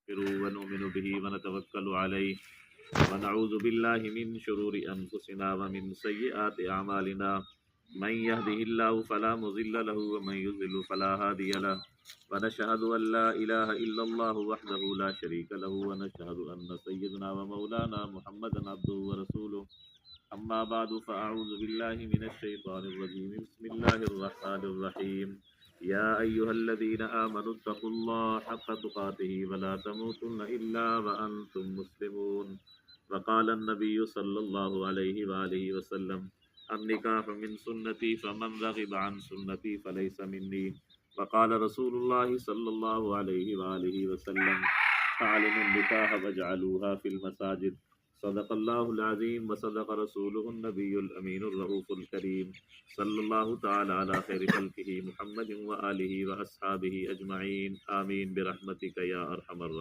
نستغفره ونؤمن به ونتوكل عليه ونعوذ بالله من شرور أنفسنا ومن سيئات أعمالنا من يهده الله فلا مضل له ومن يضلل فلا هادي له ونشهد أن لا إله إلا الله وحده لا شريك له ونشهد أن سيدنا ومولانا محمدا عبده ورسوله أما بعد فأعوذ بالله من الشيطان الرجيم بسم الله الرحمن الرحيم يا أيها الذين آمنوا اتقوا الله حق تقاته ولا تموتن إلا وأنتم مسلمون وقال النبي صلى الله عليه وآله وسلم النكاح من سنتي فمن رغب عن سنتي فليس مني وقال رسول الله صلى الله عليه وآله وسلم تعلموا النكاح واجعلوها في المساجد صدق الله العظيم وصدق رسوله النبي الأمين الرؤوف الكريم صلى الله تعالى على خير خلقه محمد وآله وأصحابه أجمعين آمين برحمتك يا أرحم الراحمين.